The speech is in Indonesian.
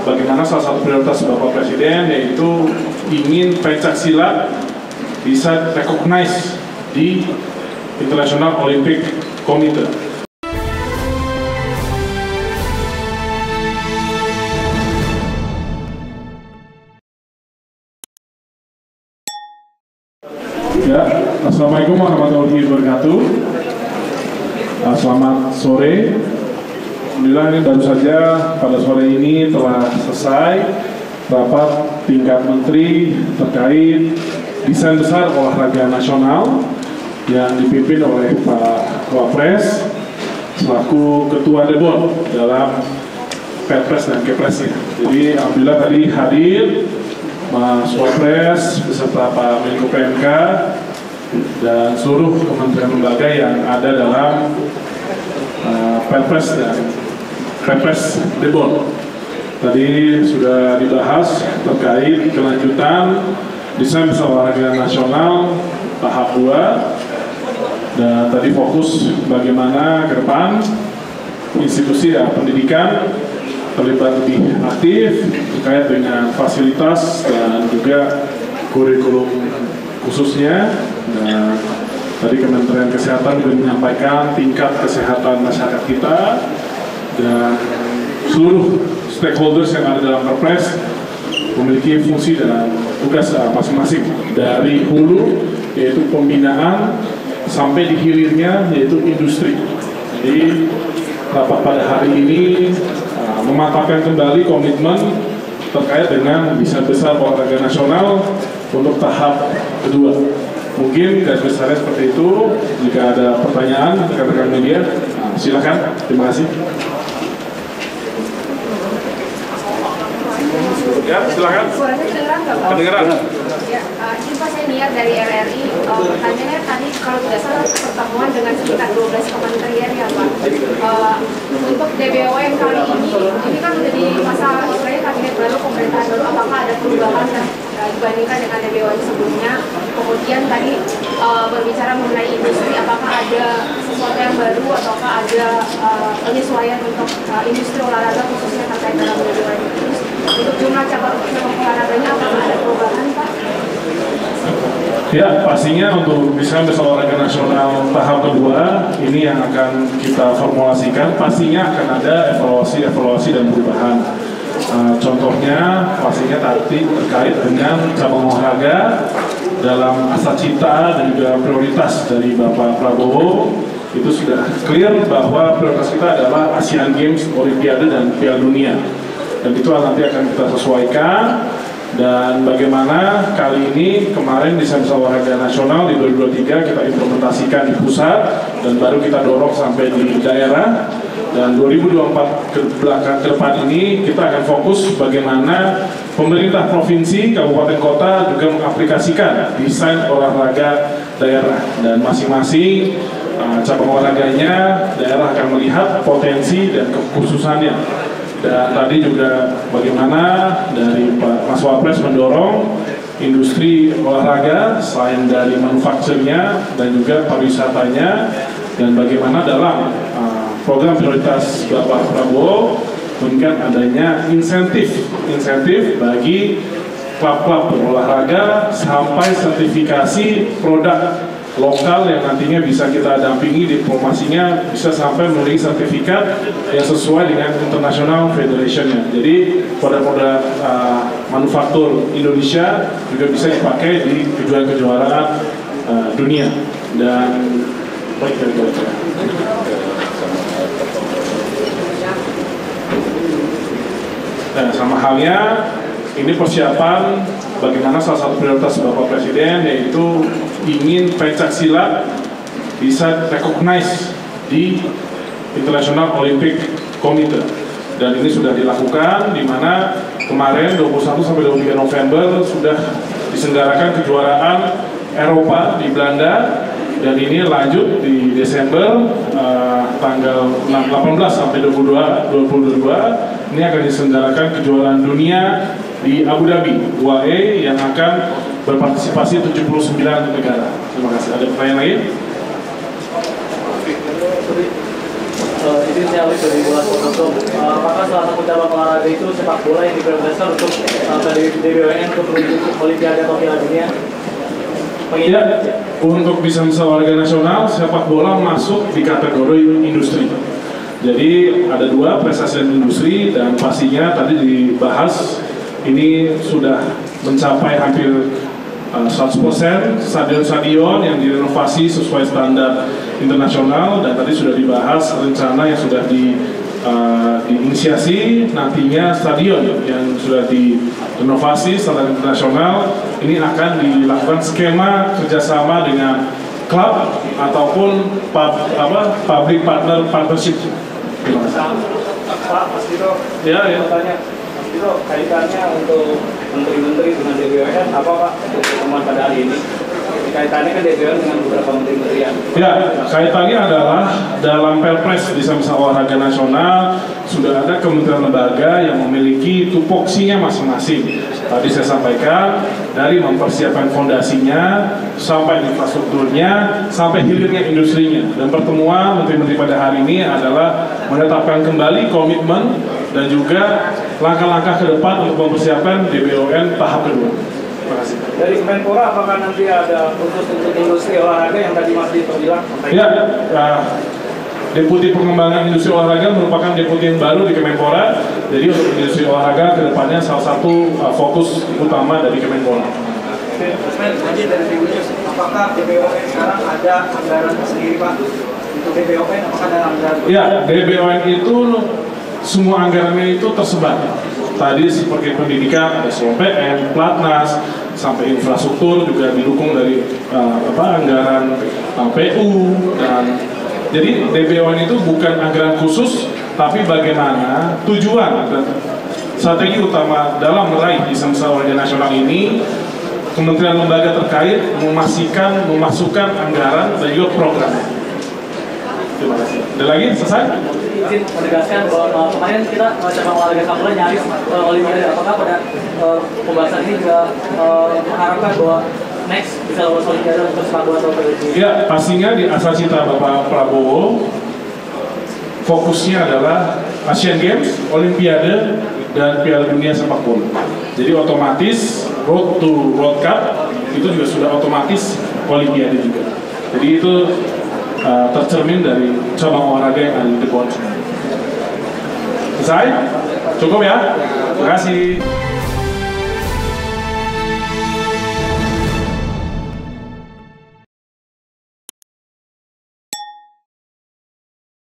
bagaimana salah satu prioritas Bapak Presiden yaitu ingin Pencaksilat bisa recognize di International Olympic Committee. Ya, Assalamualaikum warahmatullahi wabarakatuh. Selamat sore. Alhamdulillah ini baru saja pada sore ini telah selesai rapat tingkat menteri terkait desain besar olahraga nasional yang dipimpin oleh Pak Wapres selaku Ketua Debon dalam Perpres dan Kepresnya. Jadi alhamdulillah tadi hadir Mas Wapres beserta Pak Menko PMK dan seluruh kementerian lembaga yang ada dalam Perpres dan Perpres Debon. Tadi sudah dibahas terkait kelanjutan desain besar olahraga nasional tahap 2 dan tadi fokus bagaimana ke depan institusi pendidikan terlibat lebih aktif terkait dengan fasilitas dan juga kurikulum khususnya. Dan tadi Kementerian Kesehatan juga menyampaikan tingkat kesehatan masyarakat kita dan seluruh stakeholders yang ada dalam Perpres memiliki fungsi dan tugas masing-masing dari hulu yaitu pembinaan sampai di hilirnya yaitu industri. Jadi rapat pada hari ini memantapkan kembali komitmen terkait dengan desain besar olahraga nasional untuk tahap kedua. Mungkin garis besarnya seperti itu. Jika ada pertanyaan rekan-rekan media, silakan. Terima kasih. Ya, silakan. Suaranya kedengeran nggak, Pak? Kedengeran. Ya, ini Pak Senior dari RRI. Pertanyaannya tadi kalau tidak salah pertemuan dengan sekitar 12 kementerian ya, Pak. Untuk DBON kali ini kan udah di masa istilahnya kabinet baru, pemerintahan baru, apakah ada perubahan dibandingkan dengan DBON sebelumnya? Kemudian tadi berbicara mengenai industri, apakah ada sesuatu yang baru ataukah ada penyesuaian untuk industri olahraga khususnya terkait dalam DBON itu? Untuk jumlah cabang olahraganya apakah ada perubahan, Pak? Ya, pastinya untuk desain besar olahraga nasional tahap kedua ini yang akan kita formulasikan, pastinya akan ada evaluasi dan perubahan. Contohnya pastinya tadi terkait dengan cabang olahraga dalam asa cita dan juga prioritas dari Bapak Prabowo itu sudah clear bahwa prioritas kita adalah Asian Games, Olimpiade dan Piala Dunia. Dan itu nanti akan kita sesuaikan. Dan bagaimana kali ini kemarin desain besar olahraga nasional di 2023 kita implementasikan di pusat dan baru kita dorong sampai di daerah. Dan 2024 ke depan ini kita akan fokus bagaimana pemerintah provinsi, kabupaten, kota juga mengaplikasikan desain olahraga daerah dan masing-masing cabang olahraganya daerah akan melihat potensi dan kekhususannya. Dan tadi juga bagaimana dari Pak Mas Wapres mendorong industri olahraga selain dari manufakturnya dan juga pariwisatanya, dan bagaimana dalam program prioritas Bapak Prabowo memberikan adanya insentif bagi klub-klub berolahraga sampai sertifikasi produk lokal yang nantinya bisa kita dampingi diplomasinya bisa sampai memiliki sertifikat yang sesuai dengan International Federation-nya. Jadi produk-produk manufaktur Indonesia juga bisa dipakai di kejuaraan-kejuaraan dunia. Dan baik dan sama halnya ini persiapan bagaimana salah satu prioritas Bapak Presiden yaitu ingin Pencaksilat bisa recognize di International Olympic Committee. Dan ini sudah dilakukan di mana kemarin 21 sampai 23 November sudah diselenggarakan kejuaraan Eropa di Belanda, dan ini lanjut di Desember tanggal 18 sampai 22 ini akan diselenggarakan kejuaraan dunia di Abu Dhabi UAE yang akan berpartisipasi 79 negara. Terima kasih. Ada pertanyaan lain? Ini saya lihat dari bola untuk apakah salah satu cabang olahraga itu sepak bola yang diprioritaskan untuk dari DBWN untuk menuju Olimpiade atau Piala Dunia? Ya, untuk bisa olahraga nasional, sepak bola masuk di kategori industri. Jadi ada dua, prestasi dan industri, dan pastinya tadi dibahas ini sudah mencapai hampir 100% stadion-stadion yang direnovasi sesuai standar internasional, dan tadi sudah dibahas rencana yang sudah diinisiasi. Nantinya stadion yang sudah direnovasi standar internasional ini akan dilakukan skema kerjasama dengan klub ataupun public partnership. Pak, Mas Dito, ya. Tanya, Mas Dito, kaitannya untuk menteri-menteri dengan DBWN apa Pak untuk pertemuan pada hari ini? Kaitannya kan DBWN dengan beberapa menteri-menterian. Ya, kaitannya adalah dalam Perpres di Samsat Olahraga Nasional sudah ada kementerian lembaga yang memiliki tupoksinya masing-masing. Tadi saya sampaikan dari mempersiapkan fondasinya sampai infrastrukturnya sampai hilirnya industrinya. Dan pertemuan menteri-menteri pada hari ini adalah menetapkan kembali komitmen dan juga langkah-langkah ke depan untuk mempersiapkan DBON tahap kedua. Terima kasih. Dari Kemenpora apakah nanti ada khusus untuk industri olahraga yang tadi Mas Dito bilang? Ya, Deputi Pengembangan Industri Olahraga merupakan deputi yang baru di Kemenpora. Jadi untuk industri olahraga kedepannya salah satu fokus utama dari Kemenpora. Jadi dari Tribunnews, apakah DBON sekarang ada anggaran sendiri Pak? Untuk DBON apakah ada anggaran? Ya, DBON itu semua anggarannya itu tersebar. Tadi seperti pendidikan, ada SOPN, Platnas, sampai infrastruktur juga didukung dari anggaran PU, dan jadi DBON itu bukan anggaran khusus, tapi bagaimana tujuan dan strategi utama dalam meraih Samsat Olahraga Nasional ini. Kementerian lembaga terkait memasukkan anggaran dan juga program. Terima kasih. Ada lagi? Selesai? Izin menegaskan bahwa kemarin kita cabang olahraga sampel nyaris Olimpiade. Apakah pada pembahasan ini juga mengharapkan bahwa next bisa lolos Olimpiade untuk sepak bola atau Olimpiade? Ya, pastinya di asal cita Bapak Prabowo fokusnya adalah Asian Games, Olimpiade, dan Piala Dunia sepak bola. Jadi otomatis road to World Cup itu juga sudah otomatis Olimpiade juga. Jadi itu tercermin dari cabang olahraga yang ada di depan. Selesai? Cukup ya? Terima kasih.